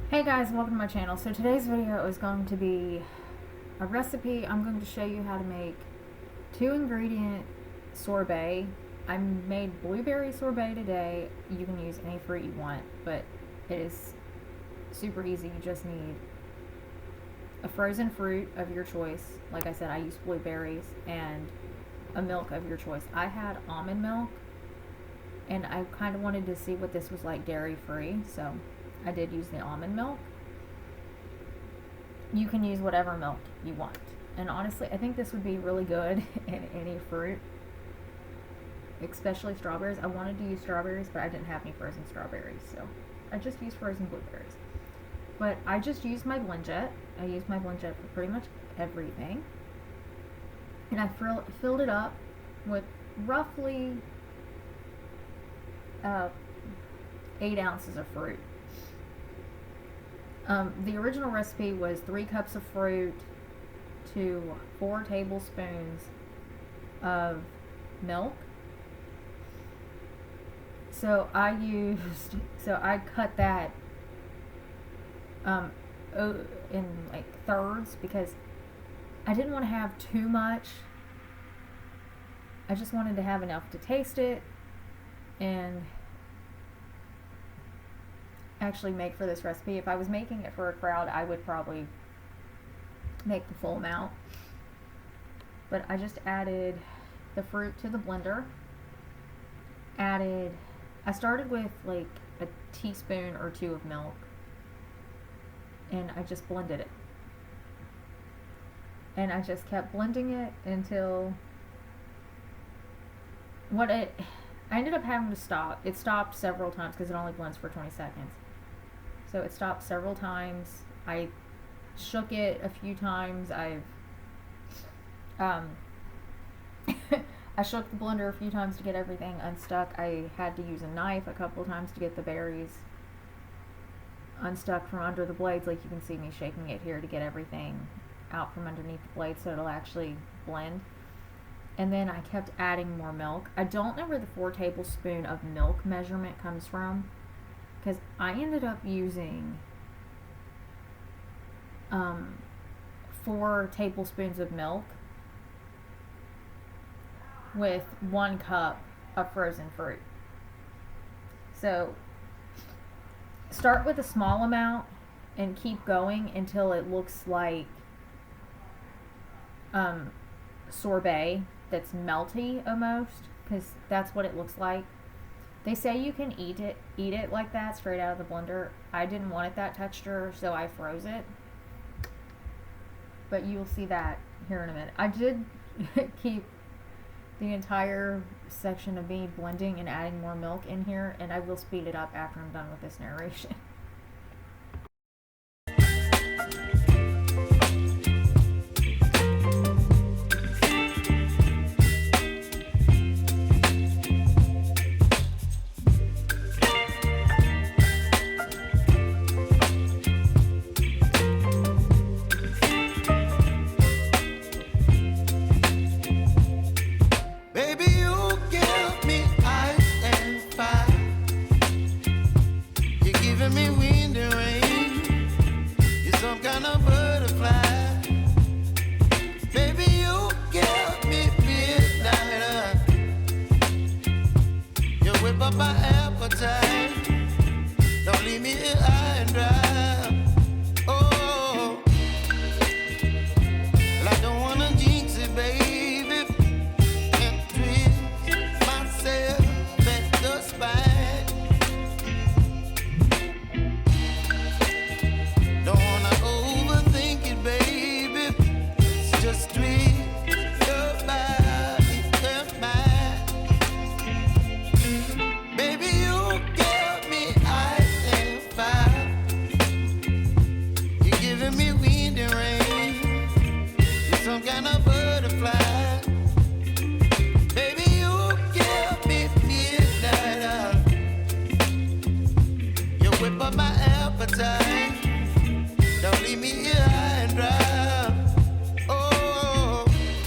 Hey guys, welcome to my channel. So today's video is going to be a recipe. I'm going to show you how to make 2-ingredient sorbet. I made blueberry sorbet today. You can use any fruit you want, but it is super easy. You just need a frozen fruit of your choice. Like I said, I use blueberries, and a milk of your choice. I had almond milk, and I kind of wanted to see what this was like dairy free, so I did use the almond milk. You can use whatever milk you want. And honestly, I think this would be really good in any fruit, especially strawberries. I wanted to use strawberries, but I didn't have any frozen strawberries, so I just used frozen blueberries. But I just used my blend jet. I used my blend jet for pretty much everything. And I filled it up with roughly 8 ounces of fruit. The original recipe was 3 cups of fruit to 4 tablespoons of milk. So I cut that in like thirds because I didn't want to have too much. I just wanted to have enough to taste it and actually make for this recipe. If I was making it for a crowd, I would probably make the full amount. But I just added the fruit to the blender. I started with like a teaspoon or 2 of milk, and I just blended it. And I just kept blending it until I ended up having to stop. It stopped several times because it only blends for 20 seconds. So it stopped several times. I shook it a few times. I shook the blender a few times to get everything unstuck. I had to use a knife a couple of times to get the berries unstuck from under the blades. Like you can see me shaking it here to get everything out from underneath the blade so it'll actually blend. And then I kept adding more milk. I don't know where the 4 tablespoon of milk measurement comes from, because I ended up using 4 tablespoons of milk with 1 cup of frozen fruit. So start with a small amount and keep going until it looks like sorbet that's melty almost, because that's what it looks like. They say you can eat it like that straight out of the blender. I didn't want it that texture, so I froze it. But you'll see that here in a minute. I did keep the entire section of me blending and adding more milk in here, and I will speed it up after I'm done with this narration.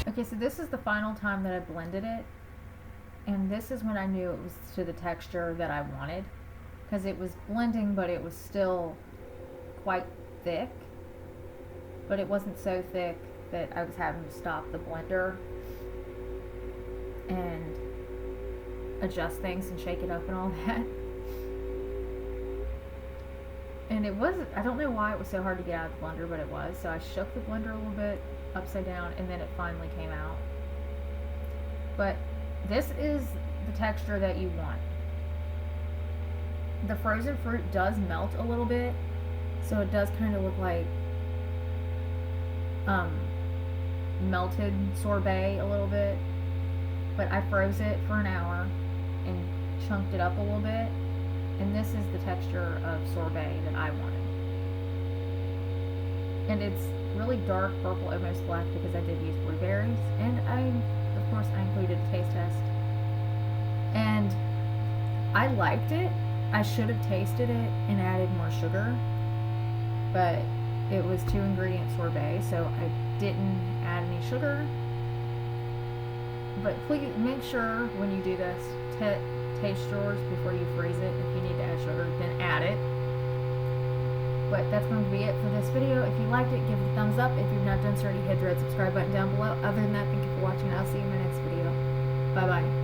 Okay, so this is the final time that I blended it, and this is when I knew it was to the texture that I wanted, because it was blending, but it was still quite thick, but it wasn't so thick that I was having to stop the blender and adjust things and shake it up and all that. And it was, I don't know why it was so hard to get out of the blender, but it was. So I shook the blender a little bit upside down, and then it finally came out. But this is the texture that you want. The frozen fruit does melt a little bit, so it does kind of look like melted sorbet a little bit. But I froze it for an hour and chunked it up a little bit, and this is the texture of sorbet that I wanted. And it's really dark purple, almost black, because I did use blueberries, and of course I included a taste test, and I liked it. I should have tasted it and added more sugar, but it was 2 ingredient sorbet, so I didn't add any sugar. But please make sure when you do this, taste yours before you freeze it. If you need to add sugar, then add it. But that's going to be it for this video. If you liked it, give it a thumbs up. If you've not done so already, hit the red subscribe button down below. Other than that, thank you for watching. I'll see you in my next video. Bye bye.